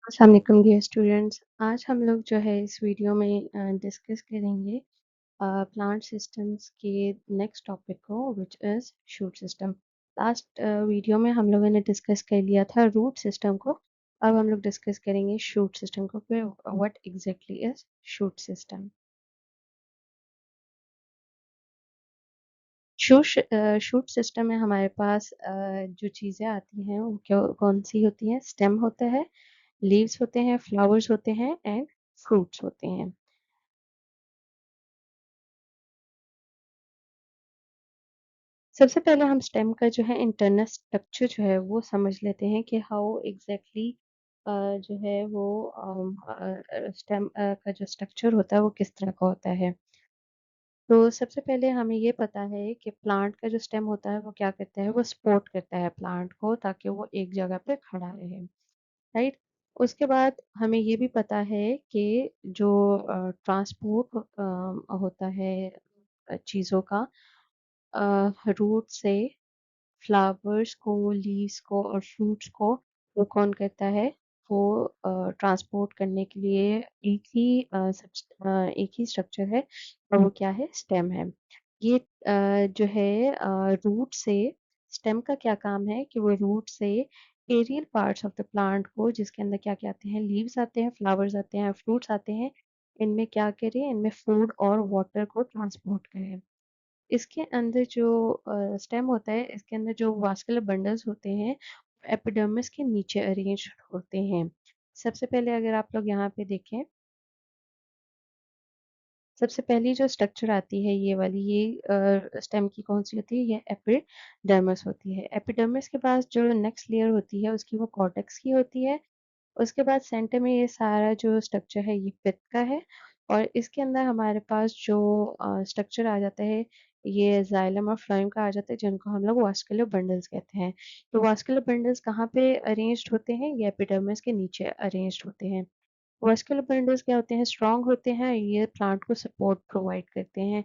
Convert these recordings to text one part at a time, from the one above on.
अस्सलाम वालेकुम dear students. आज हम लोग जो है इस वीडियो में डिस्कस करेंगे प्लांट सिस्टम्स के नेक्स्ट टॉपिक को which is shoot system. Last video में हम लोगों ने डिस्कस कर लिया था रूट सिस्टम को। अब हम लोग डिस्कस करेंगे शूट सिस्टम को कि what exactly is shoot system. Shoot system में हमारे पास जो चीज़ें आती हैं वो कौन सी होती हैं? स्टेम होता है, लीव्स होते हैं, फ्लावर्स होते हैं एंड फ्रूट्स होते हैं। सबसे पहले हम स्टेम का जो है इंटरनल स्ट्रक्चर जो है वो समझ लेते हैं कि हाउ एग्जैक्टली जो है वो स्टेम का जो स्ट्रक्चर होता है वो किस तरह का होता है। तो सबसे पहले हमें ये पता है कि प्लांट का जो स्टेम होता है वो क्या करता है, वो सपोर्ट करता है प्लांट को ताकि वो एक जगह पे खड़ा रहे, राइट। उसके बाद हमें ये भी पता है कि जो ट्रांसपोर्ट होता है चीज़ों का रूट से फ्लावर्स को, लीव्स को और फ्रूट्स को वो कौन करता है? वो ट्रांसपोर्ट करने के लिए एक ही स्ट्रक्चर है और वो क्या है? स्टेम है। ये जो है रूट से स्टेम का क्या काम है कि वो रूट से aerial parts of the plant को जिसके अंदर क्या-क्या आते हैं? लीव्स आते हैं, फ्लावर्स आते हैं, फ्रूट्स आते हैं। इनमें क्या करे? इनमें फूड और वाटर को ट्रांसपोर्ट करे। इसके अंदर जो स्टेम होता है, इसके अंदर जो वास्कुलर बंडल्स होते हैं, एपिडर्मिस के नीचे अरेंज होते हैं। सबसे पहले अगर आप लोग यहाँ पे देखें, सबसे पहली जो स्ट्रक्चर आती है ये वाली, ये स्टेम की कौन-सी होती है? ये एपिडर्मिस होती है। एपिडर्मिस के पास जो नेक्स्ट लेयर होती है, उसकी वो कॉर्टेक्स की होती है। उसके बाद सेंटर में ये सारा जो स्ट्रक्चर है ये पित्त का है और इसके अंदर हमारे पास जो स्ट्रक्चर आ जाता है ये जाइलम और फ्लोएम का आ जाता है जिनको हम लोग वास्कुलर बंडल्स कहते हैं। तो वास्कुलर बंडल्स कहाँ पे अरेंज्ड होते हैं? ये एपिडर्मिस के नीचे अरेंज्ड होते हैं। वास्कुलर बंडल्स क्या होते हैं? स्ट्रॉन्ग होते हैं, ये प्लांट को सपोर्ट प्रोवाइड करते हैं।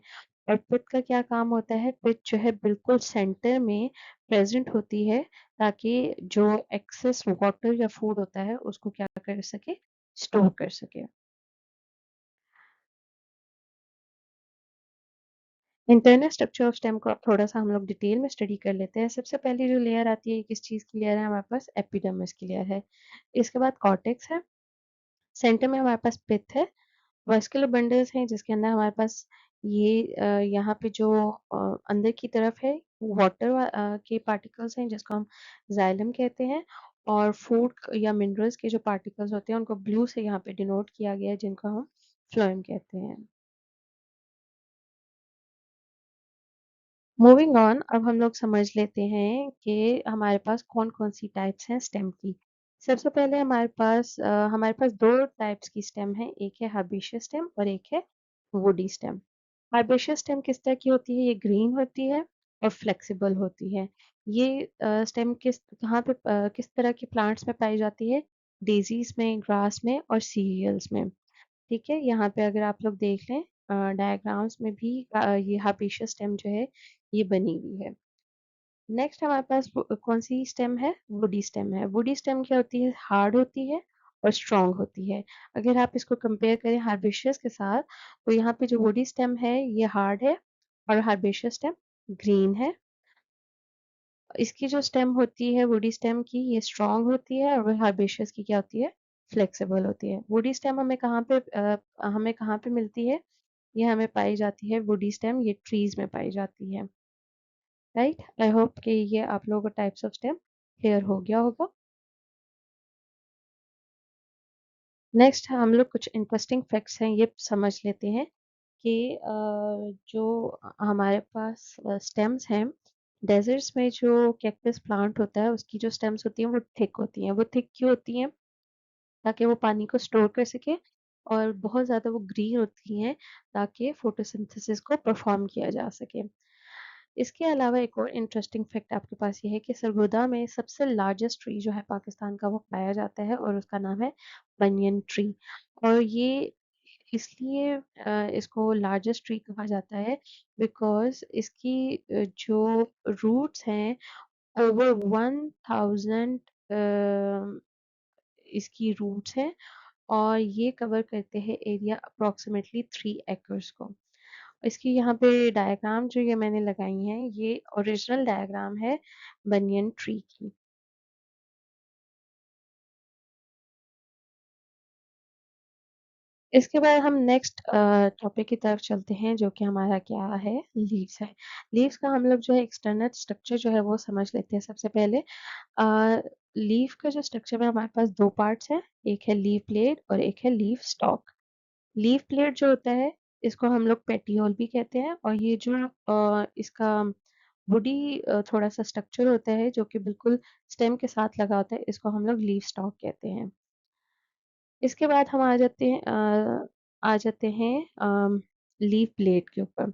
और पित्त का क्या काम होता है? पित्त जो है बिल्कुल सेंटर में प्रेजेंट होती है ताकि जो एक्सेस वाटर या फूड होता है उसको क्या कर सके? स्टोर कर सके। इंटरनल स्ट्रक्चर ऑफ स्टेम को अब थोड़ा-सा हम लोग डिटेल में स्टडी कर लेते हैं। सबसे पहली जो लेयर आती है, किस चीज़ की लेयर है हमारे पास? एपिडर्मिस की लेयर है। इसके बाद कॉर्टेक्स है, सेंटर में हमारे पास पित्त है, वास्कुलर बंडल्स हैं जिसके अंदर हमारे पास ये यहाँ पे जो अंदर की तरफ है वाटर के पार्टिकल्स हैं जिसको हम जाइलम कहते हैं और फूड या मिनरल्स के जो पार्टिकल्स होते हैं उनको ब्लू से यहाँ पे डिनोट किया गया है जिनको हम फ्लोएम कहते हैं। मूविंग ऑन, अब हम लोग समझ लेते हैं कि हमारे पास कौन-कौन सी टाइप्स हैं स्टेम की। सबसे पहले हमारे पास 2 टाइप्स की स्टेम है, एक है हर्बेशियस स्टेम और एक है वुडी स्टेम। हर्बेशियस स्टेम किस तरह की होती है? ये ग्रीन होती है और फ्लेक्सिबल होती है। ये स्टेम किस तरह के प्लांट्स में पाई जाती है? डेज़ीज़ में, ग्रास में और सीरियल्स में। ठीक है? यहाँ पे अगर आप लोग देख लें डायग्राम्स में भी ये हर्बेशियस स्टेम जो है ये बनी हुई है। नेक्स्ट हमारे पास कौन-सी स्टेम है? वुडी स्टेम है। वुडी स्टेम क्या होती है? हार्ड होती है और स्ट्रॉन्ग होती है। अगर आप इसको कंपेयर करें हर्बेशियस के साथ, तो यहाँ पे जो वुडी स्टेम है ये हार्ड है और हर्बेशियस स्टेम ग्रीन है। इसकी जो स्टेम होती है वुडी स्टेम की ये स्ट्रॉन्ग होती है और हर्बेशियस की क्या होती है? फ्लेक्सिबल होती है। वुडी स्टेम हमें कहाँ पे मिलती है? ये हमें पाई जाती है वुडी स्टेम ये ट्रीज़ में पाई जाती है। राइट? आई होप कि ये आप लोगों को टाइप्स ऑफ स्टेम क्लियर हो गया होगा। नेक्स्ट हम लोग कुछ इंटरेस्टिंग फैक्ट्स हैं ये समझ लेते हैं कि जो हमारे पास स्टेम्स हैं, डेजर्ट्स में जो कैक्टस प्लांट होता है उसकी जो स्टेम्स होती हैं वो थिक होती हैं। वो थिक क्यों होती हैं? ताकि वो पानी को स्टोर कर सके और बहुत ज़्यादा वो ग्रीन होती हैं ताकि फोटोसिंथेसिस को परफॉर्म किया जा सके। इसके अलावा एक और इंटरेस्टिंग फैक्ट आपके पास ये है कि सरगोदा में सबसे लार्जेस्ट ट्री जो है पाकिस्तान का वो पाया जाता है और उसका नाम है बनियन ट्री। और ये इसलिए इसको लार्जेस्ट ट्री कहा जाता है बिकॉज़ इसकी जो रूट्स हैं ओवर 1000 अ, इसकी रूट्स हैं और ये कवर करते हैं एरिया अप्रॉक्सीमेटली 3 एकर्स को। इसकी यहाँ पे डायग्राम जो ये मैंने लगाई है ये ओरिजिनल डायग्राम है बनियन ट्री की। इसके बाद हम नेक्स्ट टॉपिक की तरफ चलते हैं जो कि हमारा क्या है, लीव्स है। लीव्स का हम लोग जो है एक्सटर्नल स्ट्रक्चर जो है वो समझ लेते हैं सबसे पहले। लीफ का जो स्ट्रक्चर है हमारे पास दो पार्ट्स हैं, एक है लीफ ब्लेड और एक है लीफ स्टॉक। लीफ ब्लेड जो होता है इसको हम लोग पेटियोल भी कहते हैं और ये जो इसका वुडी थोड़ा सा स्ट्रक्चर होता है जो कि बिल्कुल स्टेम के साथ लगा होता है, इसको हम लोग लीफ स्टॉक कहते हैं। इसके बाद हम आ जाते हैं लीफ ब्लेड के ऊपर।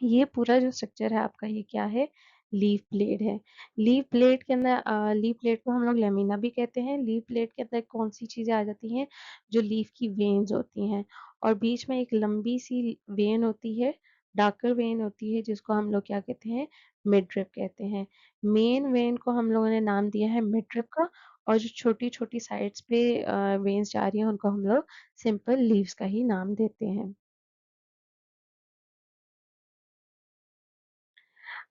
ये पूरा जो स्ट्रक्चर है आपका ये क्या है, लीफ ब्लेड है। लीफ ब्लेड के अंदर लीफ ब्लेड को हम लोग लेमिना भी कहते हैं। लीफ ब्लेड के अंदर कौन सी चीजें आ जाती हैं, जो लीफ की वेन्स होती हैं और बीच में एक लंबी सी वेन होती है, डार्कर वेन होती है जिसको हम लोग क्या कहते हैं, मिडरिप कहते हैं। मेन वेन को हम लोगों ने नाम दिया है मिडरिप का और जो छोटी छोटी साइड्स पे वेन्स जा रही हैं उनको हम लोग सिंपल लीव्स का ही नाम देते हैं।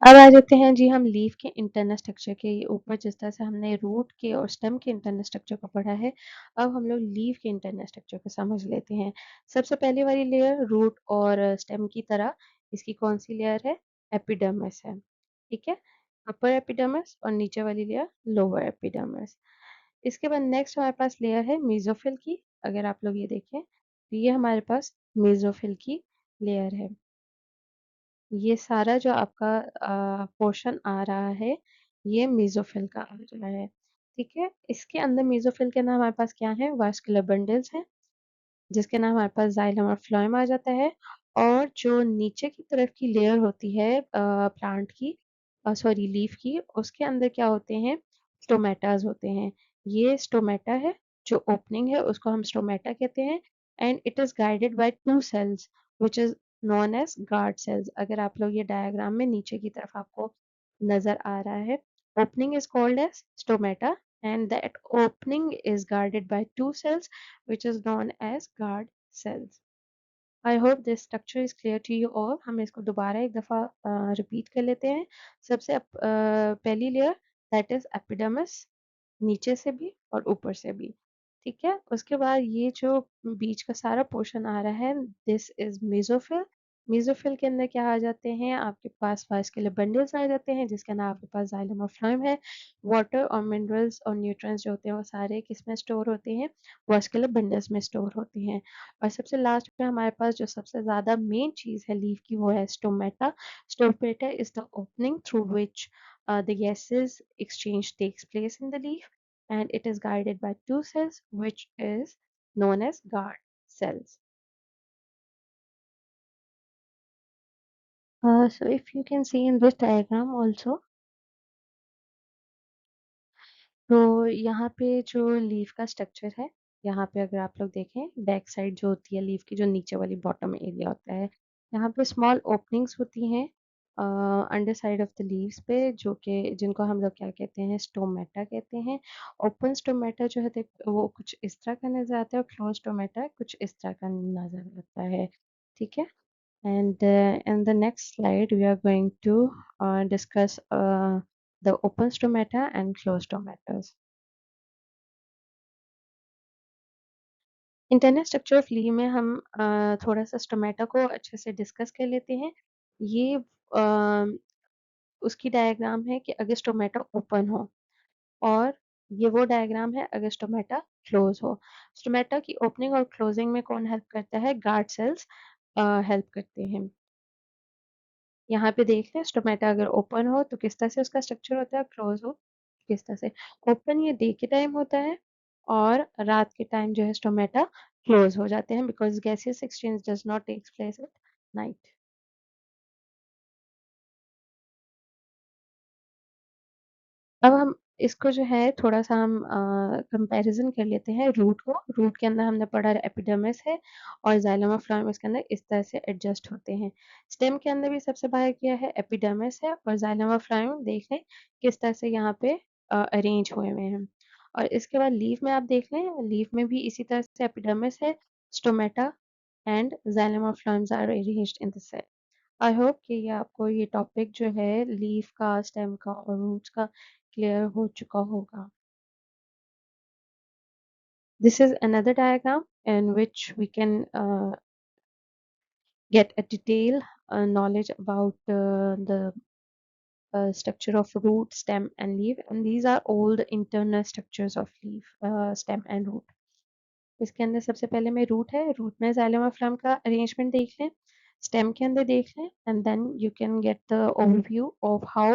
अब आ जाते हैं जी हम लीफ के इंटरनल स्ट्रक्चर के ऊपर। जिस तरह से हमने रूट के और स्टेम के इंटरनल स्ट्रक्चर को पढ़ा है, अब हम लोग लीफ के इंटरनल स्ट्रक्चर को समझ लेते हैं। सबसे पहले वाली लेयर रूट और स्टेम की तरह इसकी कौन सी लेयर है, एपिडर्मिस है। ठीक है, अपर एपिडर्मिस और नीचे वाली लेयर लोअर एपिडर्मिस। इसके बाद नेक्स्ट हमारे पास लेयर है मेसोफिल की। अगर आप लोग ये देखें तो ये हमारे पास मेसोफिल की लेयर है। ये सारा जो आपका पोर्शन आ रहा है ये मेसोफिल का आ रहा है। ठीक है, इसके अंदर मेसोफिल के अंदर हमारे पास क्या है, वास्कुलर बंडल्स हैं जिसके नाम हमारे पास जाइलम और फ्लोएम आ जाता है। और जो नीचे की तरफ की लेयर होती है प्लांट की, सॉरी लीफ की, उसके अंदर क्या होते हैं, स्टोमेटाज होते हैं। ये स्टोमेटा है, जो ओपनिंग है उसको हम स्टोमेटा कहते हैं। And it is guided by two cells which is known as guard cells. अगर आप लोग ये डायग्राम में नीचे की तरफ आपको नजर आ रहा है, opening is called as stomata and that opening is guarded by two cells which is known as guard cells. I hope this structure is clear to you all. हम इसको दोबारा एक दफ़ा रिपीट कर लेते हैं। सबसे पहली लेयर दैट इज एपिडर्मिस, नीचे से भी और ऊपर से भी। ठीक है, उसके बाद ये जो बीच का सारा पोर्शन आ रहा है दिस इज मेसोफिल। मेसोफिल के अंदर क्या आ जाते हैं, आपके पास वास्कुलर बंडल्स आ जाते हैं जिसके अंदर आपके पास जाइलम और फ्लोएम है। वाटर और मिनरल्स और न्यूट्रिएंट्स जो होते हैं वो सारे किस में स्टोर होते हैं, वास्कुलर बंडल्स में स्टोर होते हैं। और सबसे लास्ट में हमारे पास जो सबसे ज्यादा मेन चीज है लीफ की वो है stomata. Stomata is the opening through which the gases exchange takes place in the leaf, and it is guided by two cells which is known as guard cells. So if you can see in this diagram also, तो यहाँ पे जो leaf का structure है, यहाँ पे अगर आप लोग देखें बैक साइड जो होती है लीफ की, जो नीचे वाली बॉटम एरिया होता है, यहाँ पे स्मॉल ओपनिंग्स होती हैं under side of the leaves पे, जो कि जिनको हम लोग क्या कहते हैं, स्टोमेटा कहते हैं। ओपन स्टोमेटा जो है वो कुछ इस तरह का नजर आता है और क्लोज स्टोमेटा कुछ इस तरह का नजर आता है। ठीक है, and in the next slide we are going to discuss the open stomata and closed stomatas. Internal structure of leaf में हम थोड़ा सा स्टोमेटा को अच्छे से डिस्कस कर लेते हैं। ये उसकी डायग्राम है कि अगर स्टोमेटा ओपन हो, और ये वो डायग्राम है अगर स्टोमेटा क्लोज हो। स्टोमेटा की ओपनिंग और क्लोजिंग में कौन हेल्प करता है, गार्ड सेल्स हेल्प करते हैं। यहाँ पे देख लें स्टोमेटा अगर ओपन हो तो किस तरह से उसका स्ट्रक्चर होता है, क्लोज हो किस तरह से। ओपन ये डे के टाइम होता है और रात के टाइम जो है स्टोमेटा क्लोज हो जाते हैं because gaseous exchange does not takes place at night. अब हम इसको जो है थोड़ा सा हम कंपैरिजन कर लेते हैं रूट को। रूट के अंदर हमने पढ़ा एपिडर्मिस है और जाइलम और फ्लोएम इसके अंदर इस तरह से एडजस्ट होते हैं। स्टेम के अंदर भी सबसे बाहर किया है एपिडर्मिस है और जाइलम और फ्लोएम देख लें किस तरह से यहाँ पे अरेंज हुए हुए हैं। और इसके बाद लीफ में आप देख लें, लीफ में भी इसी तरह से एपिडर्मिस है, स्टोमेटा एंड जाइलम और phloems are arranged in the cell. I hope कि ये आपको ये टॉपिक जो है लीफ का, स्टेम का और रूट्स का क्लियर हो चुका होगा। This is another diagram in which we can get a detailed knowledge about the structure of root, stem and leaf, and these are all the internal structures of leaf, stem and root. इसके अंदर सबसे पहले में root है, root में xylem और phloem का arrangement देख लें, स्टेम के अंदर देख लें, and then you can get the overview of how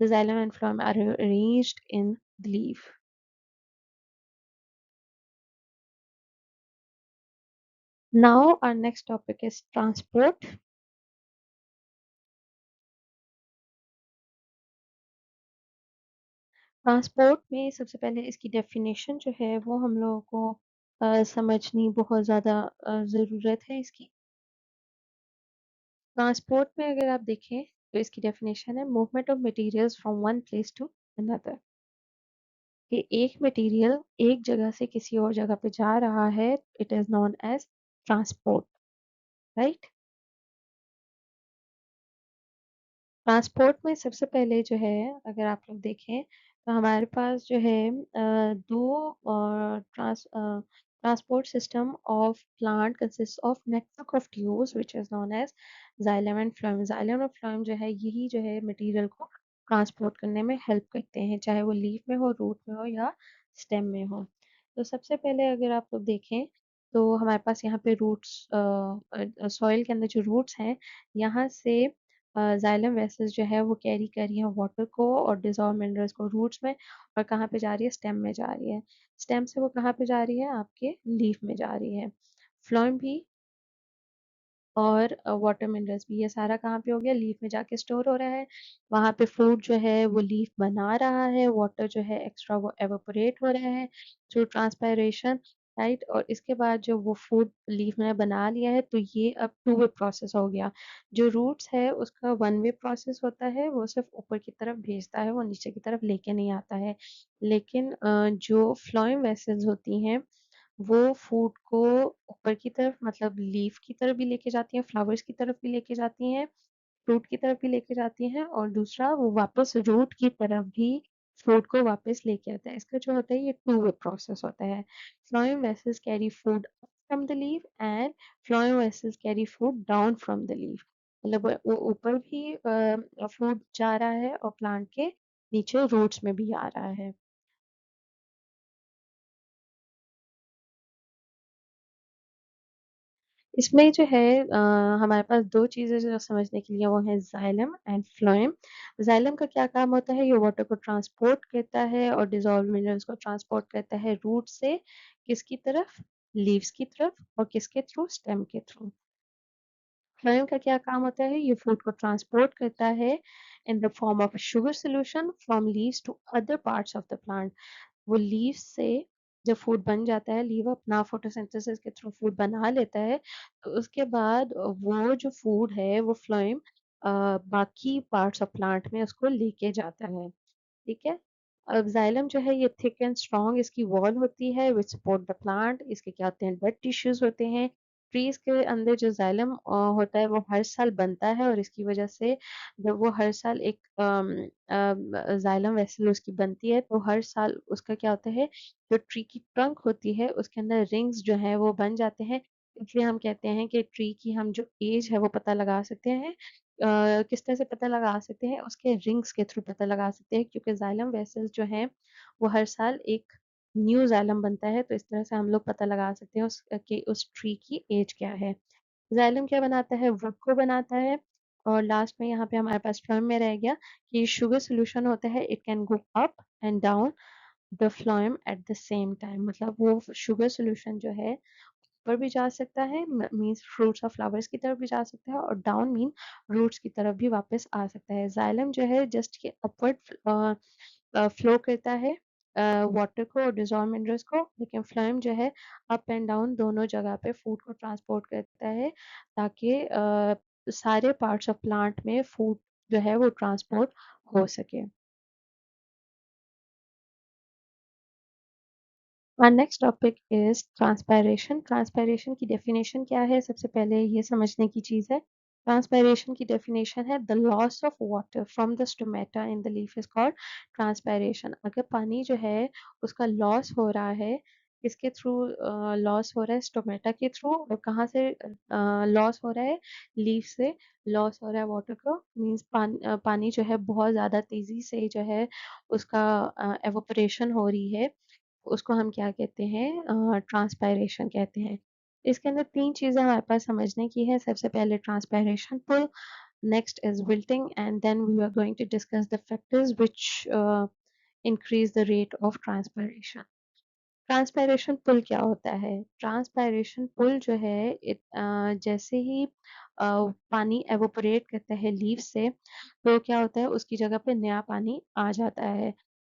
the xylem and phloem are arranged in the leaf. Now our next topic is transport. Transport में सबसे पहले इसकी डेफिनेशन जो है वो हम लोगों को समझनी बहुत ज़्यादा ज़रूरत है इसकी। ट्रांसपोर्ट में अगर आप देखें तो इसकी डेफिनेशन है movement of materials from one place to another, कि एक मटेरियल एक जगह से किसी और जगह पे जा रहा है, it is known as transport, right. Transport में सबसे पहले जो है अगर आप लोग देखें तो हमारे पास जो है दो transport system of plant consist of network of tubes which is known as xylem and phloem. Xylem और फ्लोएम जो है यही जो है मटेरियल को ट्रांसपोर्ट करने में हेल्प करते हैं, चाहे वो लीफ में हो, रूट में हो या स्टेम में हो। तो सबसे पहले अगर आप लोग देखें तो हमारे पास यहाँ पे रूट्स, सॉइल के अंदर जो रूट्स हैं यहाँ से जाइलम वेसल्स जो है वो कैरी कर रही है वाटर को और डिजॉल्व मिनरल्स को रूट्स में, और कहाँ पे जा रही है, स्टेम में जा रही है। स्टेम से वो कहाँ पे जा रही है, आपके लीफ में जा रही है। फ्लोएम भी और वाटर मिनरल्स भी, ये सारा कहाँ पे हो गया, लीफ में जाके स्टोर हो रहा है। वहाँ पे फूड जो है वो लीफ बना रहा है, वाटर जो है एक्स्ट्रा वो एवोपोरेट हो रहा है थ्रू ट्रांसपायरेशन, राइट। और इसके बाद जो वो फूड लीफ ने बना लिया है तो ये अब टू वे प्रोसेस हो गया। जो रूट्स है उसका वन वे प्रोसेस होता है, वो सिर्फ ऊपर की तरफ भेजता है, वो नीचे की तरफ लेके नहीं आता है। लेकिन जो फ्लोएम वेसल्स होती हैं वो फूड को ऊपर की तरफ मतलब लीफ की तरफ भी लेके जाती हैं, फ्लावर्स की तरफ भी लेके जाती हैं, फ्रूट की तरफ भी लेके जाती हैं, और दूसरा वो वापस रूट की तरफ भी फ्रूट को वापस लेके आता है। इसका जो होता है ये टू वे प्रोसेस होता है। Phloem vessels carry food up from the leaf and phloem vessels carry food down from the leaf. मतलब वो ऊपर भी फूड जा रहा है और प्लांट के नीचे रूट्स में भी आ रहा है। इसमें जो है हमारे पास दो चीज़ें जो समझने के लिए वो है जाइलम एंड फ्लोएम। जाइलम का क्या काम होता है, ये वाटर को ट्रांसपोर्ट करता है और डिजॉल्व मिनरल्स को ट्रांसपोर्ट करता है रूट से किसकी तरफ, लीव्स की तरफ, और किसके थ्रू, स्टेम के थ्रू। फ्लोएम का क्या काम होता है, ये फूड को ट्रांसपोर्ट करता है in the form of sugar solution from leaves to other parts of the plant. वो लीव से जब फूड बन जाता है, लीव अपना फोटोसिंथेसिस के थ्रू फूड बना लेता है, तो उसके बाद वो जो फूड है वो फ्लोएम बाकी पार्ट्स ऑफ प्लांट में उसको लेके जाता है, ठीक है। अब जाइलम जो है ये थिक एंड स्ट्रॉन्ग इसकी वॉल होती है विच सपोर्ट द प्लांट। इसके क्या होते हैं, डेड टिश्यूज होते हैं। ट्रीज के अंदर जो जाइलम होता है वो हर साल बनता है, और इसकी वजह से जब वो हर साल एक जाइलम वेसल उसकी बनती है तो हर साल उसका क्या होता है, जो ट्री की ट्रंक होती है उसके अंदर रिंग्स जो है वो बन जाते हैं। इसलिए हम कहते हैं कि ट्री की हम जो एज है वो पता लगा सकते हैं, किस तरह से पता लगा सकते हैं, उसके रिंग्स के थ्रू पता लगा सकते हैं, क्योंकि जाइलम वेसल्स जो हैं वो हर साल एक न्यू जाइलम बनता है, तो इस तरह से हम लोग पता लगा सकते हैं कि उस ट्री की एज क्या है। जाइलम क्या बनाता है, वुड को बनाता है। और लास्ट में यहाँ पे हमारे पास फ्लोएम में रह गया कि शुगर सोल्यूशन होता है, it can go up and down the phloem at the same time. मतलब वो शुगर सोल्यूशन जो है ऊपर भी जा सकता है, मीन्स फ्रूट्स और फ्लावर्स की तरफ भी जा सकता है, और डाउन मीन रूट्स की तरफ भी वापस आ सकता है। जाइलम जो है जस्ट ये अपवर्ड फ्लो करता है वाटर को और डिजॉल्व मिनरल्स को, लेकिन फ्लोएम जो है अप एंड डाउन दोनों जगह पे फूड को ट्रांसपोर्ट करता है, ताकि सारे पार्ट्स ऑफ प्लांट में फूड जो है वो ट्रांसपोर्ट हो सके। Our next topic is transpiration. Transpiration की डेफिनेशन क्या है? सबसे पहले ये समझने की चीज़ है। ट्रांसपायरेशन की डेफिनेशन है the loss of water from the stomata in the leaf is called transpiration. अगर पानी जो है उसका लॉस हो रहा है, किसके थ्रू लॉस हो रहा है? स्टोमेटा के थ्रू। और कहाँ से लॉस हो रहा है? लीफ से लॉस हो रहा है वाटर को। मीन्स पानी जो है बहुत ज़्यादा तेज़ी से जो है उसका एवोपरेशन हो रही है, उसको हम क्या कहते हैं? ट्रांसपायरेशन कहते हैं। इसके अंदर 3 चीज़ें हमारे पास समझने की है। सबसे पहले transpiration pull, next is wilting and then we are going to discuss the factors which increase the rate of transpiration. Transpiration pull क्या होता है? ट्रांसपायरेशन पुल जो है जैसे ही पानी एवोपरेट करता है लीफ से, तो क्या होता है उसकी जगह पे नया पानी आ जाता है,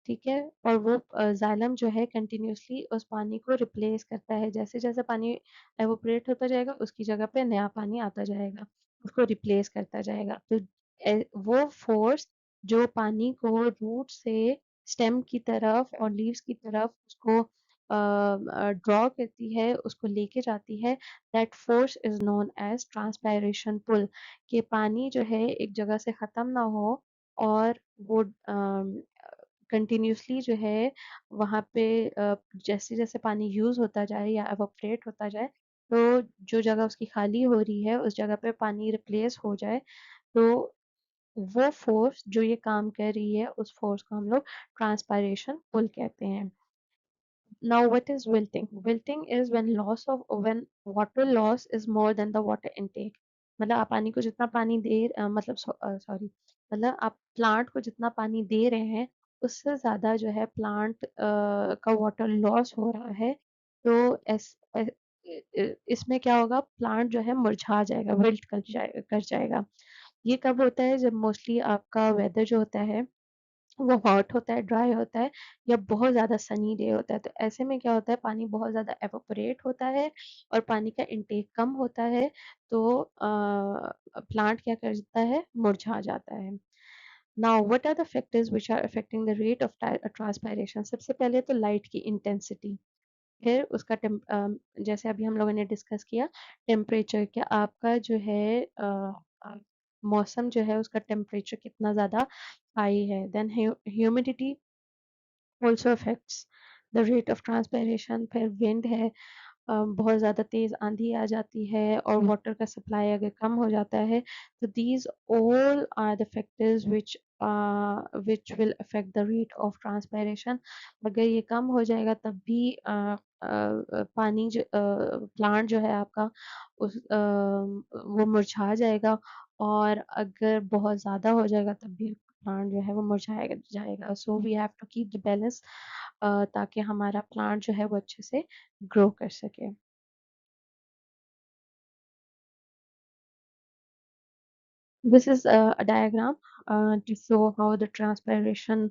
ठीक है? और वो जाइलम जो है कंटिन्यूअसली उस पानी को रिप्लेस करता है। जैसे जैसे पानी एवोपरेट होता जाएगा उसकी जगह पे नया पानी आता जाएगा, उसको रिप्लेस करता जाएगा। तो वो फोर्स जो पानी को रूट से स्टेम की तरफ और लीव्स की तरफ उसको ड्रॉ करती है, उसको लेके जाती है, that force is known as transpiration pull. कि पानी जो है एक जगह से ख़त्म ना हो और वो कंटिन्यूअसली जो है वहाँ पे जैसे जैसे पानी यूज़ होता जाए या एवोपरेट होता जाए, तो जो जगह उसकी खाली हो रही है उस जगह पे पानी रिप्लेस हो जाए। तो वो फोर्स जो ये काम कर रही है उस फोर्स को हम लोग ट्रांसपायरेशन पुल कहते हैं। Now, what is wilting? Wilting is when water loss is more than the water intake. मतलब आप पानी को जितना पानी दे मतलब सॉरी, मतलब आप प्लांट को जितना पानी दे रहे हैं उससे ज़्यादा जो है प्लांट का वाटर लॉस हो रहा है। तो इसमें क्या होगा? प्लांट जो है मुरझा जाएगा, विल्ट कर जाएगा। ये कब होता है? जब मोस्टली आपका वेदर जो होता है वो हॉट होता है, ड्राई होता है या बहुत ज़्यादा सनी डे होता है। तो ऐसे में क्या होता है? पानी बहुत ज़्यादा एवापोरेट होता है और पानी का इंटेक कम होता है, तो प्लांट क्या करता है? मुरझा जाता है। Now what are the factors which are affecting the rate of transpiration? सबसे पहले तो लाइट की इंटेंसिटी, फिर उसका जैसे अभी हम लोगों ने डिस्कस किया टेम्परेचर, क्या आपका जो है अ, मौसम जो है उसका टेम्परेचर कितना ज़्यादा हाई है। Then humidity also affects the rate of transpiration. फिर विंड है, बहुत ज़्यादा तेज़ आंधी आ जाती है और वाटर का सप्लाई अगर कम हो जाता है, तो these all are the factors which will affect the rate of transpiration। अगर ये कम हो जाएगा तब भी पानी जो प्लांट जो है आपका वो मुरझा जाएगा, और अगर बहुत ज़्यादा हो जाएगा तब भी प्लांट जो है वो मुरझाएगा जाएगा। So we have to keep the balance, ताकि हमारा प्लांट जो है वो अच्छे से ग्रो कर सके। This is a diagram to show how the transpiration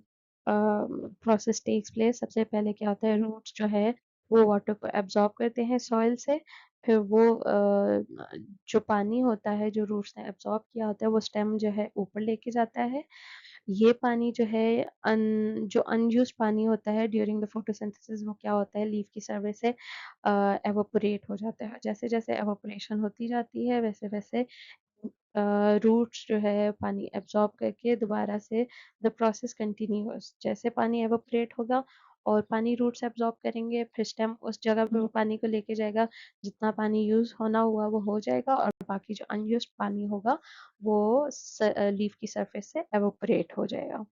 process takes place। सबसे पहले क्या होता है? रूट्स जो है वो वाटर को एब्जॉर्ब करते हैं सॉइल से, फिर वो जो पानी होता है जो रूट्स ने एब्जॉर्ब किया होता है वो स्टेम जो है ऊपर लेके जाता है। ये पानी जो है जो अनयूज्ड पानी होता है ड्यूरिंग द फोटोसिंथेसिस, वो क्या होता है? लीफ की सर्फेस से एवापोरेट हो जाता है। जैसे जैसे एवापोरेशन होती जाती है वैसे वैसे रूट्स जो है पानी एब्जॉर्ब करके दोबारा से द प्रोसेस कंटिन्यूअस। जैसे पानी एवोपरेट होगा और पानी रूट्स एब्जॉर्ब करेंगे, फिर स्टेम उस जगह पे वो पानी को लेके जाएगा, जितना पानी यूज होना हुआ वो हो जाएगा और बाकी जो अनयूज्ड पानी होगा वो लीफ की सरफेस से एवोपरेट हो जाएगा।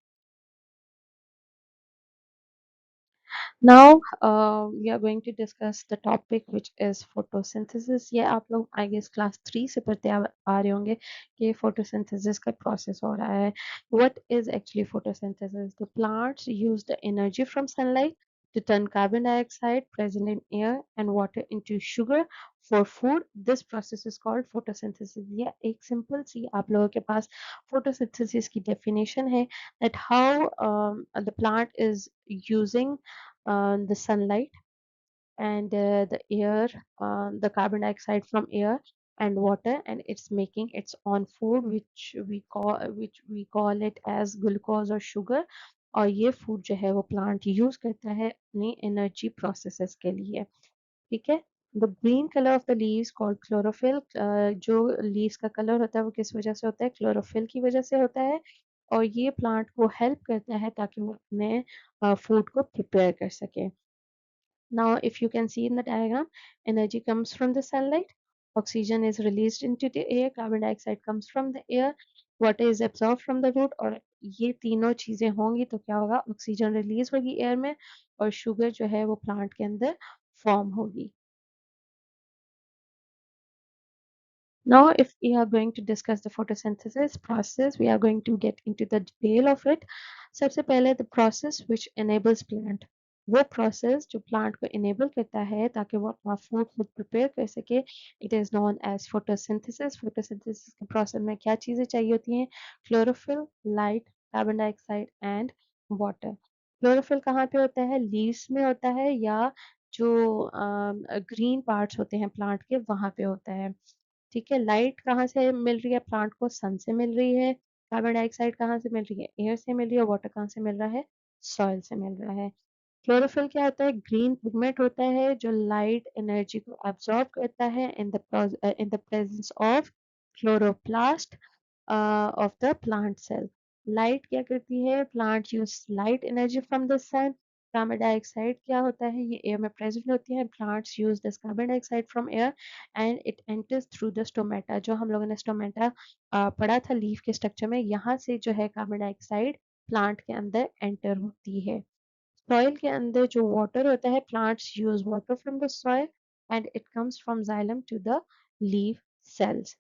Now we are going to discuss the topic which is photosynthesis। ये आप लोग आई गेस क्लास 3 से पढ़ते आ रहे होंगे कि photosynthesis का process हो रहा है। What is actually photosynthesis? The plants use the energy from sunlight to turn carbon dioxide present in air and water into sugar for food. This process is called photosynthesis। ये एक simple सी आप लोगों के पास photosynthesis की definition है, that how the plant is using the sunlight and the air, the carbon dioxide from air and water, and it's making its own food which we call it as glucose or sugar और ये food जो है वो plant use करता है अपनी energy processes के लिए। ठीक है। The green colour of the leaves called chlorophyll. जो लीव्स का कलर होता है वो किस वजह से होता है? क्लोरोफिल की वजह से होता है। और ये प्लांट को हेल्प करता है ताकि वो अपने फूड को प्रिपेयर कर सके। Now, if you can see in the diagram, energy comes from the sunlight, oxygen is released into the air, carbon dioxide comes from the air, water is absorbed from the root, और ये तीनों चीजें होंगी तो क्या होगा? Oxygen release होगी air में और शुगर जो है वो प्लांट के अंदर फॉर्म होगी। Now, if we are going to discuss the photosynthesis process, we are going to get into the detail of it. सबसे पहले the process which enables plant, वो process जो plant को enable करता है ताकि वो अपना food खुद prepare कर सके, it is known as photosynthesis. photosynthesis के process में क्या चीजें चाहिए होती हैं? Chlorophyll, light, carbon dioxide and water. Chlorophyll कहाँ पे होता है? Leaves में होता है या जो green parts होते हैं plant के वहाँ पे होता है। ठीक है। लाइट कहाँ से मिल रही है? प्लांट को सन से मिल रही है। कार्बन डाइऑक्साइड कहाँ से मिल रही है? एयर से मिल रही है। वाटर कहाँ से मिल रहा है? सॉइल से मिल रहा है। क्लोरोफिल क्या होता है? ग्रीन पिगमेंट होता है जो लाइट एनर्जी को absorb करता है in the presence of chloroplast of the plant cell. Light क्या करती है? Plant use light energy from the sun. Carbon dioxide क्या होता है? ये एयर में प्रेजेंट होती है। Plants use this carbon dioxide from air and it enters through the stomata. जो हम लोगों ने स्टोमेटा पढ़ा था लीफ के स्ट्रक्चर में, यहाँ से जो है कार्बन डाइऑक्साइड प्लांट के अंदर एंटर होती है। सॉइल के अंदर जो वाटर होता है, plants use water from the soil and it comes from xylem to the leaf cells.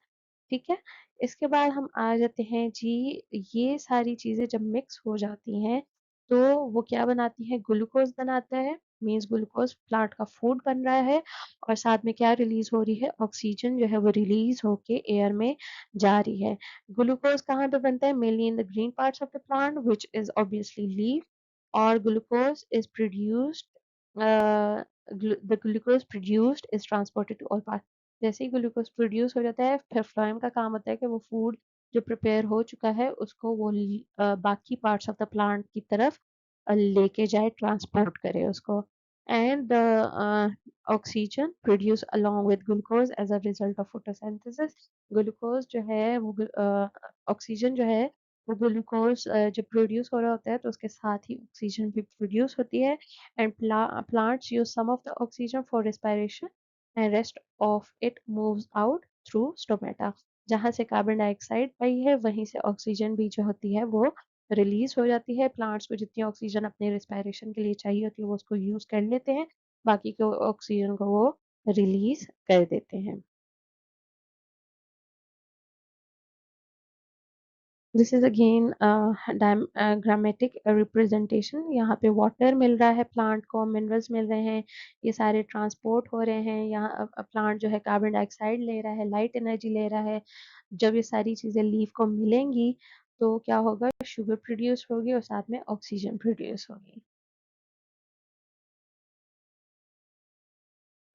ठीक है। इसके बाद हम आ जाते हैं जी, ये सारी चीजें जब मिक्स हो जाती हैं तो वो क्या बनाती हैं? ग्लूकोज बनाता है। मीन्स ग्लूकोज प्लांट का फूड बन रहा है और साथ में क्या रिलीज हो रही है? ऑक्सीजन जो है वो रिलीज होके एयर में जा रही है। ग्लूकोज कहाँ पे बनता है? Mainly in the green parts of the plant which is obviously leaf. और glucose is produced the glucose produced is transported to all parts। जैसे ही ग्लूकोज प्रोड्यूस हो जाता है फिर फ्लोएम का काम होता है कि वो फूड जो प्रिपेयर हो चुका है उसको वो बाकी पार्ट्स ऑफ द प्लांट की तरफ लेके जाए, ट्रांसपोर्ट करे उसको। And the oxygen produce along with glucose as a result of photosynthesis. Glucose जो है वो ऑक्सीजन जो है वो ग्लूकोज जब प्रोड्यूस हो रहा होता है तो उसके साथ ही ऑक्सीजन भी प्रोड्यूस होती है। And plants use some of the oxygen for respiration and rest of it moves out through stomata. जहाँ से कार्बन डाइऑक्साइड पाई है वहीं से ऑक्सीजन भी जो होती है वो रिलीज हो जाती है। प्लांट्स को जितनी ऑक्सीजन अपने रेस्पिरेशन के लिए चाहिए होती है वो उसको यूज कर लेते हैं, बाकी के ऑक्सीजन को वो रिलीज कर देते हैं। This is again grammatic representation. यहाँ पे वाटर मिल रहा है प्लांट को, मिनरल्स मिल रहे हैं, ये सारे ट्रांसपोर्ट हो रहे हैं। यहाँ प्लांट जो है कार्बन डाइऑक्साइड ले रहा है, लाइट एनर्जी ले रहा है। जब ये सारी चीजें लीफ को मिलेंगी तो क्या होगा? शुगर प्रोड्यूस होगी और साथ में ऑक्सीजन प्रोड्यूस होगी।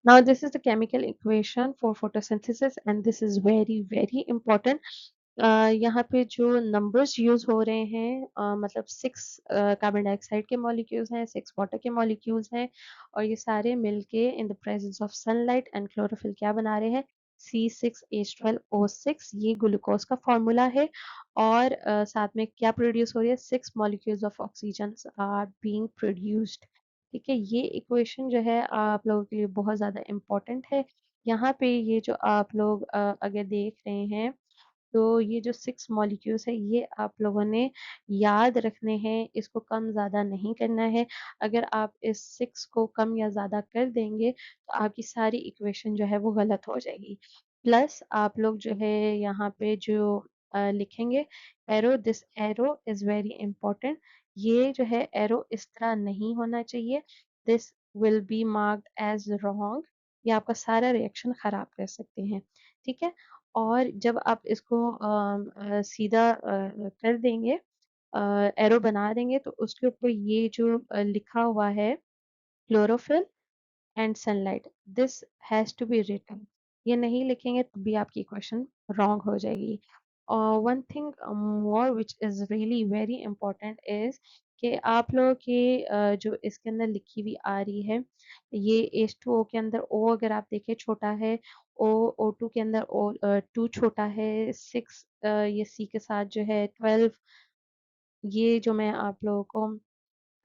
Now, this is the chemical equation for photosynthesis and this is very important. यहाँ पे जो नंबर्स यूज हो रहे हैं मतलब 6 कार्बन डाइऑक्साइड के मॉलिक्यूल्स हैं, 6 वाटर के मॉलिक्यूल्स हैं और ये सारे मिलके इन the presence of sunlight and chlorophyll क्या बना रहे हैं? C6H12O6। ये ग्लूकोज का फॉर्मूला है और साथ में क्या प्रोड्यूस हो रही है? 6 molecules of oxygen are being produced. ठीक है। ये इक्वेशन जो है आप लोगों के लिए बहुत ज़्यादा इम्पोर्टेंट है। यहाँ पे ये जो आप लोग अगर देख रहे हैं तो ये जो 6 मॉलिक्यूल्स है ये आप लोगों ने याद रखने हैं, इसको कम ज़्यादा नहीं करना है। अगर आप इस 6 को कम या ज़्यादा कर देंगे तो आपकी सारी इक्वेशन जो है वो गलत हो जाएगी। प्लस आप लोग जो है यहाँ पे जो लिखेंगे arrow, this arrow is very important. ये जो है एरो इस तरह नहीं होना चाहिए। This will be marked as wrong. ये आपका सारा रिएक्शन खराब कर सकते हैं। ठीक है। और जब आप इसको सीधा कर देंगे, एरो बना देंगे तो उसके ऊपर ये जो लिखा हुआ है chlorophyll and sunlight, this has to be written. ये नहीं लिखेंगे तो भी आपकी क्वेश्चन रॉन्ग हो जाएगी। और one thing more which is really very important is कि आप लोगों के जो इसके अंदर लिखी हुई आ रही है, ये H2O के अंदर O अगर आप देखें छोटा है, O2 के अंदर 2 छोटा है, 6 ये C के साथ जो है 12, ये जो मैं आप लोगों को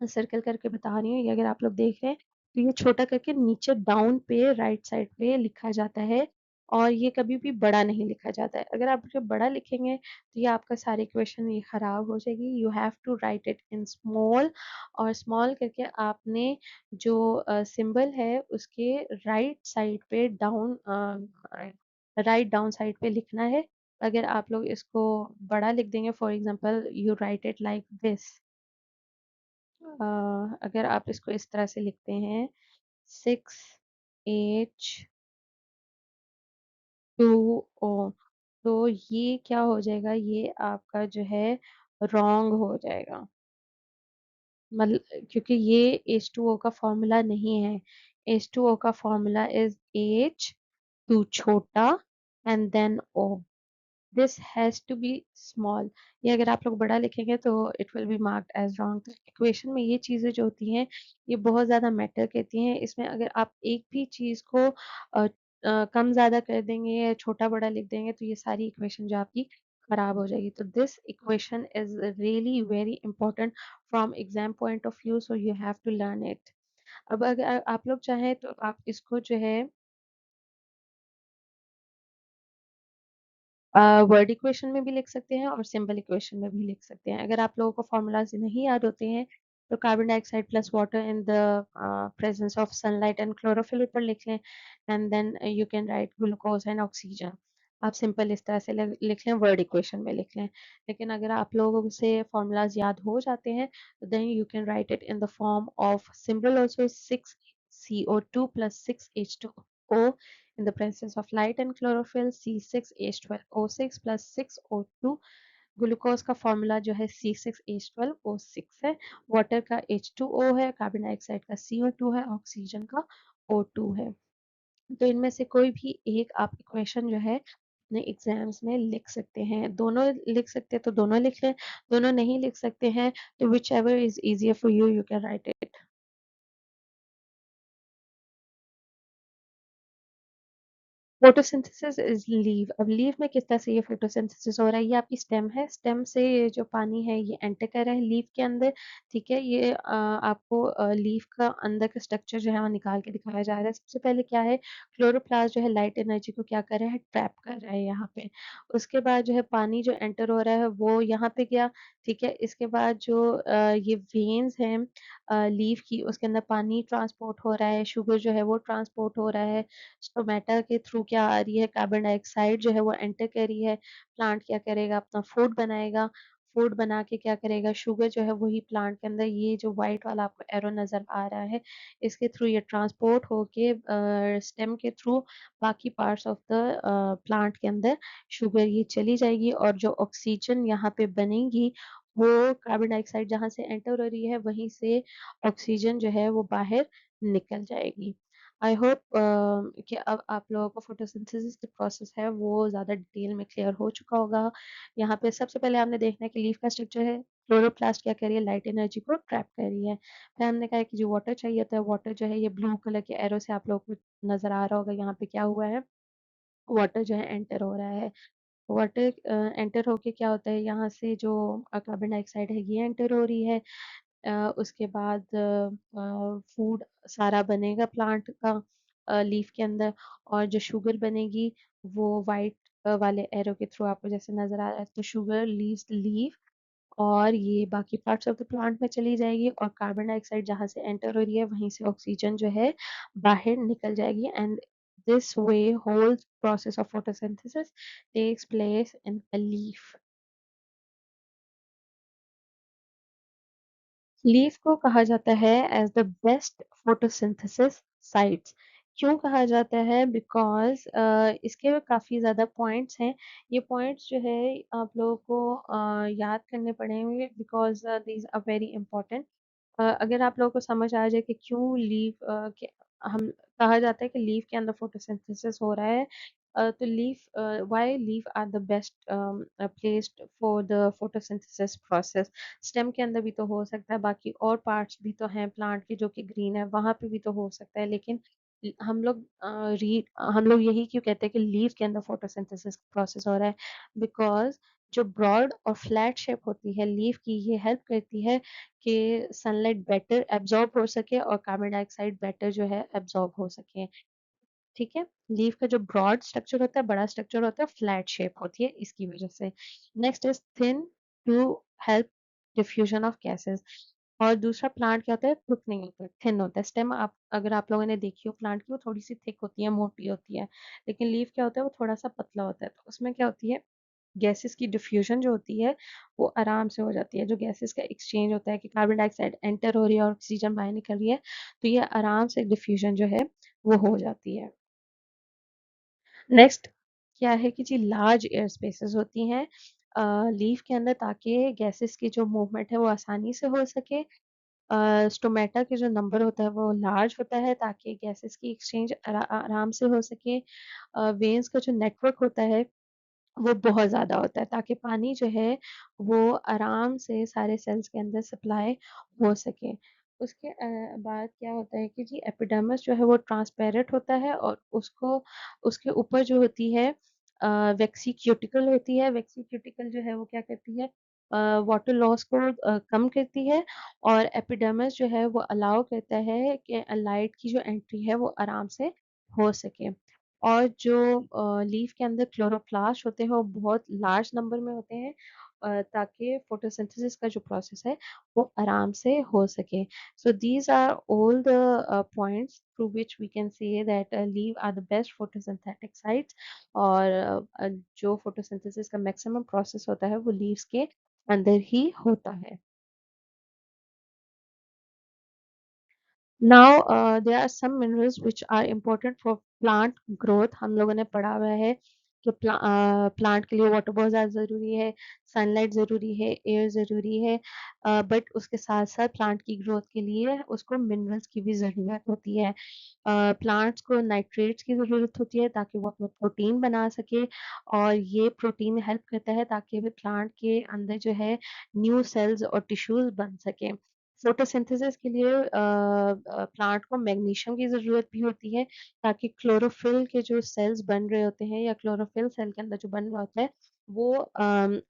सर्कल करके बता रही हूँ, ये अगर आप लोग देख रहे हैं, तो ये छोटा करके नीचे डाउन पे राइट साइड पे लिखा जाता है और ये कभी भी बड़ा नहीं लिखा जाता है। अगर आप जो बड़ा लिखेंगे, तो ये आपका सारी इक्वेशन ये खराब हो जाएगी। You have to write it in small, और स्मॉल करके आपने जो सिंबल है उसके राइट साइड पे राइट डाउन साइड पे लिखना है। अगर आप लोग इसको बड़ा लिख देंगे, for example you right it like this, अगर आप इसको इस तरह से लिखते हैं, 6H2O, तो ये क्या हो जाएगा, ये आपका जो है रॉन्ग हो जाएगा। मतलब क्योंकि ये H2O का फॉर्मूला नहीं है। H2O का फॉर्मूला इज H2 छोटा and then O। This has to be small. ये अगर आप लोग बड़ा लिखेंगे तो it will be marked as wrong. तो इक्वेशन में ये चीजें जो होती हैं, ये बहुत ज्यादा मैटर करती हैं। इसमें अगर आप एक भी चीज को कम ज्यादा कर देंगे या छोटा बड़ा लिख देंगे, तो ये सारी इक्वेशन जो आपकी खराब हो जाएगी। तो this equation is really very important from exam point of view, so you have to learn it. अब अगर आप लोग चाहें तो आप इसको जो है वर्ड इक्वेशन में भी लिख सकते हैं और सिंबल इक्वेशन में भी लिख सकते हैं। अगर आप लोगों को फॉर्मूलाज नहीं याद होते हैं, तो carbon dioxide plus water in the presence of sunlight and chlorophyll ऊपर लिख लें, and then you can write glucose and oxygen. आप सिंपल इस तरह से लिख लें, वर्ड इक्वेशन में लिख लें। लेकिन अगर आप लोगों से फॉर्मूलाज याद हो जाते हैं, तो then you can write it in the form of symbol also 6CO2 plus 6H2O in the presence of light and chlorophyll, C6H12O6 plus 6O2। Glucose का फॉर्मूला जो है C6H12O6 है, वाटर का H2O है, कार्बन डाइऑक्साइड का CO2 है, oxygen का O2 है। तो इनमें से कोई भी एक आप इक्वेशन जो है अपने एग्जाम्स में लिख सकते हैं। दोनों लिख सकते हैं तो दोनों लिख लें, दोनों नहीं लिख सकते हैं तो which ever is easier for you, you can write it. Photosynthesis is leave. अब लीव में किस तरह से ये फोटोसिंथेसिस हो रहा है, ये आपकी स्टेम है, स्टेम से ये जो पानी है ये एंटर कर रहा है लीव के अंदर। ठीक है, ये आपको लीव का अंदर का स्ट्रक्चर जो है वो निकाल के दिखाया जा रहा है। सबसे पहले क्या है, क्लोरोप्लास्ट जो है लाइट एनर्जी को क्या कर रहा है, ट्रैप कर रहा है यहाँ पे। उसके बाद जो है पानी जो एंटर हो रहा है वो यहाँ पे गया। ठीक है, इसके बाद जो ये वेन्स हैं लीव की, उसके अंदर पानी ट्रांसपोर्ट हो रहा है, शुगर जो है वो ट्रांसपोर्ट हो रहा है। स्टोमेटा के थ्रू क्या आ रही है, कार्बन डाइऑक्साइड जो है वो एंटर कर रही है। प्लांट क्या करेगा, अपना फूड बनाएगा। फूड बना के क्या करेगा, शुगर जो है वही प्लांट के अंदर, ये जो व्हाइट वाला आपको एरो नजर आ रहा है, इसके थ्रू ये ट्रांसपोर्ट होके स्टेम के थ्रू बाकी पार्ट्स ऑफ द प्लांट के अंदर शुगर ये चली जाएगी, और जो ऑक्सीजन यहाँ पे बनेगी, वो कार्बन डाइऑक्साइड जहाँ से एंटर हो रही है वहीं से ऑक्सीजन जो है वो बाहर निकल जाएगी। आई होप कि अब आप लोगों को फोटोसिंथेसिस की प्रोसेस है वो ज़्यादा डिटेल में क्लियर हो चुका होगा। यहाँ पे सबसे पहले हमने देखना है कि लीफ का स्ट्रक्चर है, क्लोरोप्लास्ट क्या कर रही है, लाइट एनर्जी को ट्रैप कर रही है। फिर हमने कहा है कि जो वाटर चाहिए होता है, वाटर जो है ये ब्लू कलर के एरो से आप लोगों को नजर आ रहा होगा, यहाँ पे क्या हुआ है, वाटर जो है एंटर हो रहा है। वाटर एंटर होके क्या होता है, यहाँ से जो कार्बन डाइऑक्साइड है ये एंटर हो रही है। उसके बाद फूड सारा बनेगा प्लांट का लीफ के अंदर, और जो शुगर बनेगी वो वाइट वाले एरो के थ्रू आपको जैसे नजर आ रहा है, तो शुगर लीव्स लीफ, और ये बाकी पार्ट्स ऑफ द प्लांट में चली जाएगी, और कार्बन डाइऑक्साइड जहाँ से एंटर हो रही है वहीं से ऑक्सीजन जो है बाहर निकल जाएगी। And this way whole process of photosynthesis takes place in a leaf. Leaf को कहा जाता है as the best photosynthesis sites. क्यों कहा जाता है, बिकॉज इसके काफ़ी ज़्यादा पॉइंट्स हैं। ये पॉइंट्स जो है आप लोगों को याद करने पड़ेंगे, because these are very important. अगर आप लोगों को समझ आ जाए कि क्यों लीफ के हम कहा जाता है कि लीफ के अंदर फोटोसिंथेसिस हो रहा है, तो leaf why leaf are the best placed for the photosynthesis process. Stem के अंदर भी तो हो सकता है, बाकी और पार्ट्स भी तो हैं प्लांट के जो कि ग्रीन है, वहां पे भी तो हो सकता है, लेकिन हम लोग यही क्यों कहते हैं कि लीफ के अंदर फोटोसिंथेसिस प्रोसेस हो रहा है, बिकॉज जो ब्रॉड और फ्लैट शेप होती है लीफ की, ये हेल्प करती है कि सनलाइट बेटर एब्जॉर्ब हो सके और कार्बन डाइऑक्साइड बेटर जो है एब्जॉर्ब हो सके। ठीक है, लीफ का जो ब्रॉड स्ट्रक्चर होता है, बड़ा स्ट्रक्चर होता है, फ्लैट शेप होती है इसकी वजह से। Next is thin to help diffusion of gases. और दूसरा प्लांट क्या होता है, थिक नहीं होता है, थिन होता है। स्टेम आप अगर आप लोगों ने देखी हो प्लांट की, वो थोड़ी सी थिक होती है, मोटी होती है, लेकिन लीफ क्या होता है, वो थोड़ा सा पतला होता है। तो उसमें क्या होती है, गैसेस की डिफ्यूजन जो होती है वो आराम से हो जाती है। जो गैसेस का एक्सचेंज होता है कि कार्बन डाइऑक्साइड एंटर हो रही है और ऑक्सीजन बाहर निकल रही है, तो ये आराम से डिफ्यूजन जो है वो हो जाती है। नेक्स्ट क्या है कि जी लार्ज एयर स्पेसेस होती हैं लीफ के अंदर, ताकि गैसेस की जो मूवमेंट है वो आसानी से हो सके। स्टोमेटा के जो नंबर होता है वो लार्ज होता है, ताकि गैसेस की एक्सचेंज आराम से हो सके। वेन्स का जो नेटवर्क होता है वो बहुत ज़्यादा होता है, ताकि पानी जो है वो आराम से सारे सेल्स के अंदर सप्लाई हो सके। उसके बाद क्या होता है कि जी एपिडर्मिस जो है वो ट्रांसपेरेंट होता है, और उसको उसके ऊपर जो होती है वैक्सी क्यूटिकल होती है। वैक्सी क्यूटिकल जो है वो क्या करती है, वाटर लॉस को कम करती है, और एपिडर्मिस जो है वो अलाउ करता है कि लाइट की जो एंट्री है वो आराम से हो सके। और जो लीफ के अंदर क्लोरोप्लास्ट होते हैं वो बहुत लार्ज नंबर में होते हैं, ताकि फोटोसिंथेसिस का जो प्रोसेस है वो आराम से हो सके। So these are all the points through which we can say that leave are the best photosynthetic sites. और जो फोटोसिंथेसिस का मैक्सिमम प्रोसेस होता है वो लीव्स के अंदर ही होता है। Now, there are some minerals which are important for plant growth. हम लोगों ने पढ़ा हुआ है कि प्लांट के लिए वाटर बहुत ज़्यादा ज़रूरी है, सनलाइट ज़रूरी है, एयर ज़रूरी है, बट उसके साथ साथ प्लांट की ग्रोथ के लिए उसको मिनरल्स की भी ज़रूरत होती है। प्लांट्स को नाइट्रेट्स की ज़रूरत होती है ताकि वो अपना प्रोटीन बना सके, और ये प्रोटीन हेल्प करता है ताकि वे प्लांट के अंदर जो है न्यू सेल्स और टिश्यूज बन सके। फोटोसिंथेसिस के लिए प्लांट को मैग्नीशियम की ज़रूरत भी होती है, ताकि क्लोरोफिल के जो सेल्स बन रहे होते हैं, या क्लोरोफिल सेल के अंदर जो बन रहा होता है वो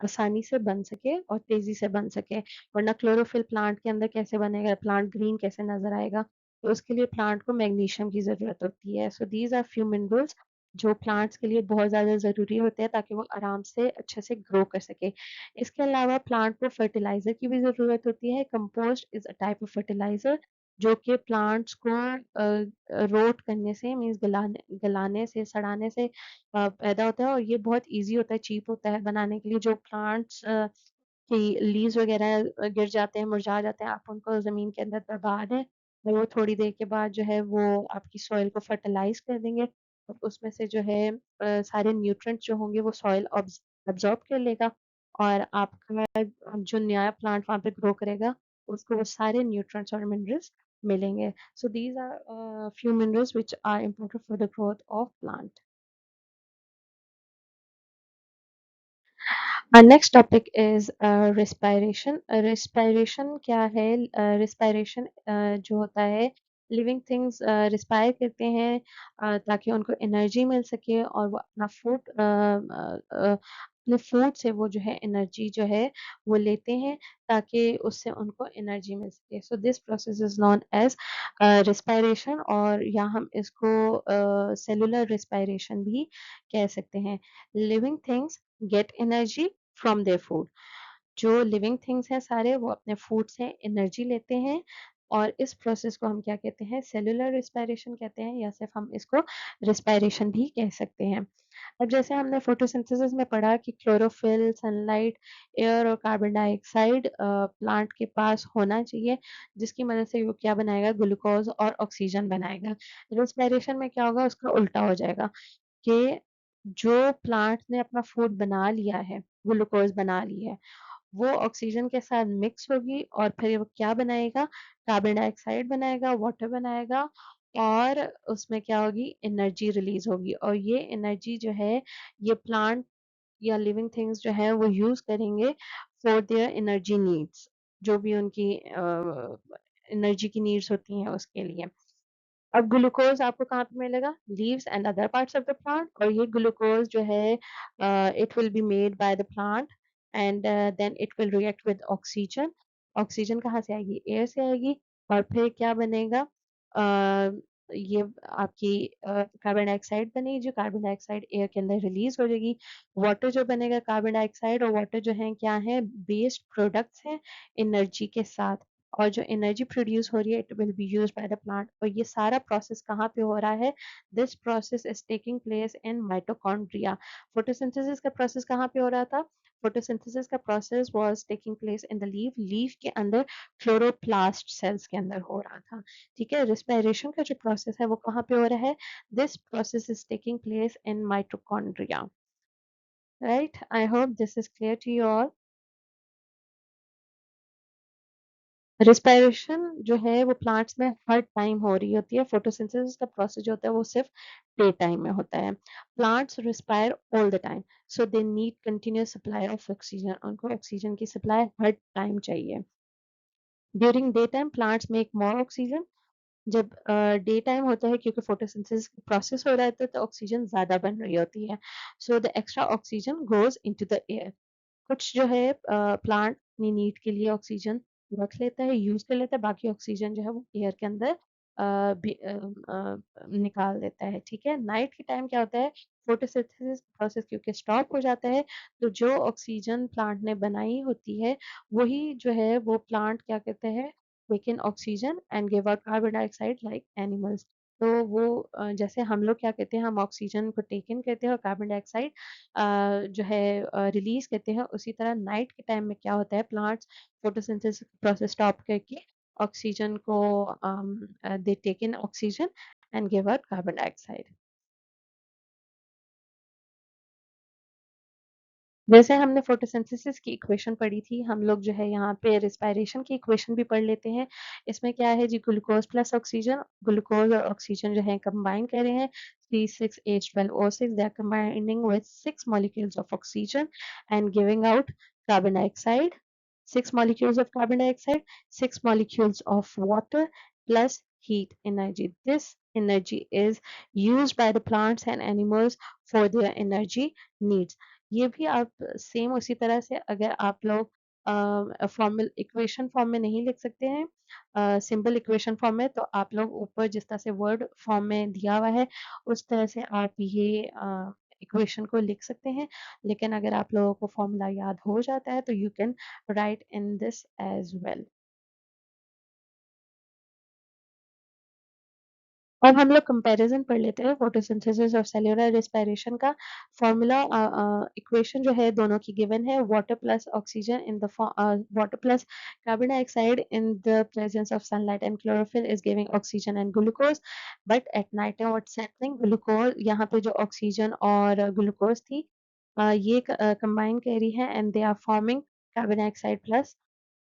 आसानी से बन सके और तेजी से बन सके। वरना क्लोरोफिल प्लांट के अंदर कैसे बनेगा, प्लांट ग्रीन कैसे नजर आएगा। तो उसके लिए प्लांट को मैग्नीशियम की ज़रूरत होती है। So these are few minerals जो प्लांट्स के लिए बहुत ज़्यादा ज़रूरी होते हैं, ताकि वो आराम से अच्छे से ग्रो कर सके। इसके अलावा प्लांट को फर्टिलाइजर की भी ज़रूरत होती है। Compost is a type of fertiliser जो कि प्लांट्स को रोट करने से, मीन्स गलाने गलाने से, सड़ाने से पैदा होता है, और ये बहुत इजी होता है, चीप होता है बनाने के लिए। जो प्लांट्स कि लीव्स वगैरह गिर जाते हैं, मुरझा जाते हैं, आप उनको ज़मीन के अंदर दबा दें, और वो थोड़ी देर के बाद जो है वो आपकी सॉइल को फर्टिलाइज कर देंगे, और उसमें से जो है सारे न्यूट्रिएंट्स जो होंगे वो सॉइल अब्जॉर्ब कर लेगा, और आपका जो नया प्लांट वहाँ पे ग्रो करेगा उसको वो सारे न्यूट्रिएंट्स और मिनरल्स मिलेंगे। So these are few minerals which are important for the growth of plant. Our next topic is respiration. Respiration क्या है? Respiration जो होता है, लिविंग थिंग्स रिस्पायर करते हैं ताकि उनको एनर्जी मिल सके, और वो अपना अपने फूड से वो जो है एनर्जी जो है वो लेते हैं, ताकि उससे उनको एनर्जी मिल सके। So this process is known as respiration, और या हम इसको सेलुलर रिस्पायरेशन भी कह सकते हैं। Living things get energy from their food. जो लिविंग थिंग्स हैं सारे वो अपने फूड से एनर्जी लेते हैं, और इस प्रोसेस को हम क्या कहते हैं, सेलुलर रिस्पायरेशन कहते हैं, या सिर्फ हम इसको रिस्पायरेशन भी कह सकते हैं। अब जैसे हमने फोटोसिंथेसिस में पढ़ा कि क्लोरोफिल, सनलाइट, एयर और कार्बन डाइऑक्साइड प्लांट के पास होना चाहिए, जिसकी मदद से वो क्या बनाएगा, ग्लूकोज और ऑक्सीजन बनाएगा। रिस्पायरेशन में क्या होगा, उसका उल्टा हो जाएगा कि जो प्लांट ने अपना फूड बना लिया है, ग्लूकोज बना ली है, वो ऑक्सीजन के साथ मिक्स होगी, और फिर वो क्या बनाएगा, कार्बन डाइऑक्साइड बनाएगा, वाटर बनाएगा, और उसमें क्या होगी, एनर्जी रिलीज होगी, और ये एनर्जी जो है ये प्लांट या लिविंग थिंग्स जो है वो यूज करेंगे फॉर देयर एनर्जी नीड्स, जो भी उनकी एनर्जी की नीड्स होती हैं उसके लिए। अब ग्लूकोज आपको कहाँ पे मिलेगा, leaves and other parts of the plant, और ये ग्लूकोज जो है it will be made by the plant and then it will react with oxygen. Oxygen कहाँ से आएगी, एयर से आएगी, और फिर क्या बनेगा, ये आपकी कार्बन डाइऑक्साइड बनेगी, जो कार्बन डाइऑक्साइड एयर के अंदर रिलीज हो जाएगी। वाटर जो बनेगा, कार्बन डाइऑक्साइड और वाटर जो है क्या है, बेस्ड प्रोडक्ट्स हैं एनर्जी के साथ, और जो एनर्जी प्रोड्यूस हो रही है it will B use by the plant. और ये सारा प्रोसेस कहाँ पे हो रहा है, this process is taking place in mitochondria. Photosynthesis का प्रोसेस कहाँ पे हो रहा था, फोटोसिंथेसिस का process was taking place in the leaf, leaf के अंदर क्लोरोप्लास्ट सेल्स के अंदर हो रहा था। ठीक है, रिस्पिरेशन का जो प्रोसेस है वो कहाँ पे हो रहा है, this process is taking place in mitochondria. Right, I hope this is clear to you all. Respiration जो है वो प्लांट्स में हर टाइम हो रही होती है, फोटोसिंथेसिस का प्रोसेस जो होता है वो सिर्फ डे टाइम में होता है। Plants respire all the time, so they need continuous supply of oxygen, उनको ऑक्सीजन की सप्लाई हर टाइम चाहिए। During day time plants make more oxygen, जब डे टाइम होता है क्योंकि फोटोसिंथेसिस प्रोसेस हो रहा है तो ऑक्सीजन ज्यादा बन रही होती है, so the extra oxygen goes into the air. कुछ जो है प्लांट अपनी नीड के लिए ऑक्सीजन रख लेता है, यूज कर लेता है, बाकी ऑक्सीजन जो है वो एयर के अंदर निकाल देता है। ठीक है, नाइट के टाइम क्या होता है, फोटोसिंथेसिस प्रोसेस क्योंकि स्टॉप हो जाता है, तो जो ऑक्सीजन प्लांट ने बनाई होती है वही जो है वो प्लांट क्या कहते हैं, take in oxygen and give out carbon dioxide like animals. तो वो जैसे हम लोग क्या कहते हैं, हम ऑक्सीजन को टेक इन करते हैं और कार्बन डाइऑक्साइड जो है रिलीज करते हैं, उसी तरह नाइट के टाइम में क्या होता है, प्लांट्स फोटोसिंथेसिस प्रोसेस स्टॉप करके ऑक्सीजन को they take in oxygen and give out carbon dioxide. जैसे हमने फोटोसिंथेसिस की इक्वेशन पढ़ी थी, हम लोग जो है यहाँ पे रिस्पायरेशन की इक्वेशन भी पढ़ लेते हैं। इसमें क्या है जी, ग्लूकोज प्लस ऑक्सीजन, ग्लूकोज और ऑक्सीजन जो है कंबाइन कर रहे हैं, C6H12O6, they are combining with 6 molecules of oxygen and giving out carbon dioxide, 6 molecules of carbon dioxide, 6 molecules of water plus heat energy. This energy is used by the plants and animals for their energy needs. ये भी आप same उसी तरह से अगर आप लोग formal equation form में नहीं लिख सकते हैं, सिंपल इक्वेशन फॉर्म में, तो आप लोग ऊपर जिस तरह से वर्ड फॉर्म में दिया हुआ है उस तरह से आप ये इक्वेशन को लिख सकते हैं। लेकिन अगर आप लोगों को फॉर्मूला याद हो जाता है तो you can write in this as well. अब हम लोग कंपैरिजन पढ़ लेते हैं फोटोसिंथेसिस और सेल्यूलर रेस्पिरेशन का। फॉर्मूला इक्वेशन जो है दोनों की गिवन है, water plus oxygen in the water plus carbon dioxide in the presence of sunlight and chlorophyll is giving oxygen and glucose. But at night time what's happening, glucose यहाँ पे जो oxygen और glucose थी ये combine कर रही है and they are forming carbon dioxide plus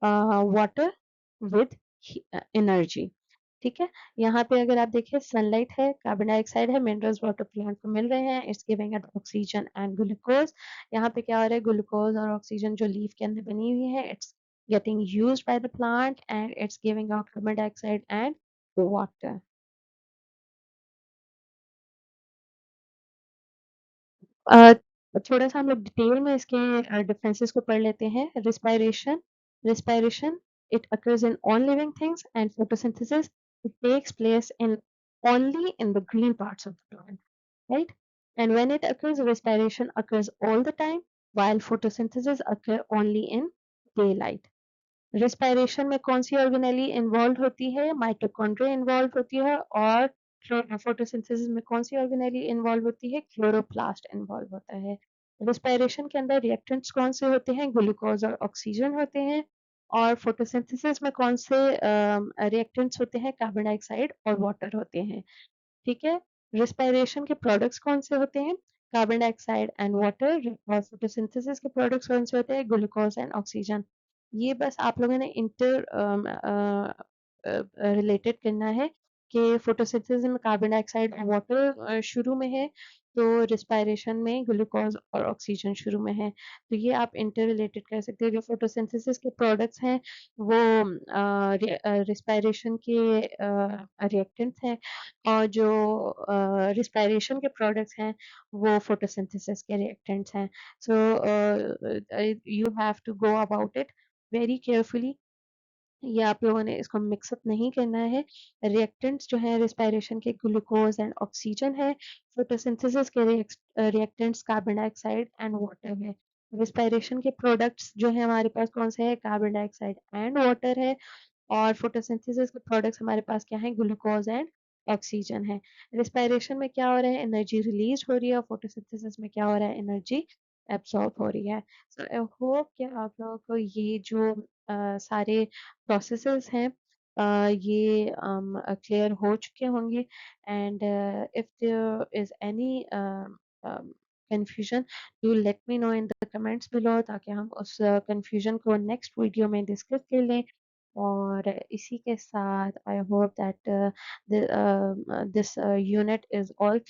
water with energy. ठीक है, यहाँ पे अगर आप देखिए सनलाइट है, कार्बन डाइऑक्साइड है, मिनरल्स वाटर प्लांट को मिल रहे हैं, it's giving at oxygen and glucose. यहाँ पे क्या हो रहा है, ग्लूकोज और ऑक्सीजन जो लीफ के अंदर बनी हुई है it's getting used by the plant and it's giving out carbon dioxide and water. अ, थोड़ा सा हम लोग डिटेल में इसके डिफरेंसेस को पढ़ लेते हैं। Respiration it occurs in all living things and photosynthesis it takes place in only in the green parts of the plant, right? And when it occurs, respiration occurs all the time, while photosynthesis occur only in daylight. Respiration में कौन सी organelle involve होती है, mitochondria involve होती है, और photosynthesis में कौन सी organelle involve होती है, क्लोरोप्लास्ट इन्वॉल्व होता है। रिस्पायरेशन के अंदर रिएक्टेंट्स कौन से होते हैं, ग्लूकोज और ऑक्सीजन होते हैं, और फोटोसिंथेसिस में कौन से रिएक्टेंट्स होते हैं, कार्बन डाइऑक्साइड और वाटर होते हैं। ठीक है, रिस्पायरेशन के प्रोडक्ट्स कौन से होते हैं, कार्बन डाइऑक्साइड एंड वाटर, और फोटोसिंथेसिस के प्रोडक्ट्स कौन से होते हैं, ग्लूकोज एंड ऑक्सीजन। ये बस आप लोगों ने इंटर रिलेटेड करना है कि फोटोसिंथेसिस में कार्बन डाइऑक्साइड और वाटर शुरू में है, तो रिस्पायरेशन में ग्लूकोज़ और ऑक्सीजन शुरू में है। तो ये आप इंटर रिलेटेड कर सकते हो। जो फोटोसिंथेसिस के प्रोडक्ट्स हैं वो रिस्पायरेशन के रिएक्टेंट्स हैं, और जो रिस्पायरेशन के प्रोडक्ट्स हैं वो फोटोसिंथेसिस के रिएक्टेंट्स हैं। So you have to go about it very carefully. ये आप लोगों ने इसको मिक्सअप नहीं करना है। रिएक्टेंट्स जो हैं रिस्पायरेशन के ग्लूकोज़ एंड ऑक्सीजन है। फोटोसिंथेसिस के reactants carbon dioxide and water है। रिस्पायरेशन के प्रोडक्ट्स जो हैं हमारे पास कौन से हैं? कार्बन डाइऑक्साइड एंड वाटर है। और फोटोसिंथेसिस के प्रोडक्ट्स हमारे पास क्या हैं? ग्लूकोज़ एंड ऑक्सीजन है। रिस्पायरेशन में क्या हो रहा है? एनर्जी रिलीज़ हो रही है, और फोटोसिंथेसिस में क्या हो रहा है? एनर्जी एब्ज़ॉर्ब हो रही है। सो आई होप कि आप लोगों को ये जो सारे प्रोसेसेस हैं ये क्लियर हो चुके होंगे। And if there is any confusion, do let me know in the comments below, ताकि हम उस कंफ्यूजन को नेक्स्ट वीडियो में डिस्कस कर लें। और इसी के साथ I hope that this unit is all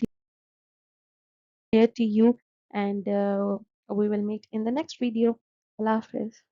clear to you, and we will meet in the next video. Allah Hafiz.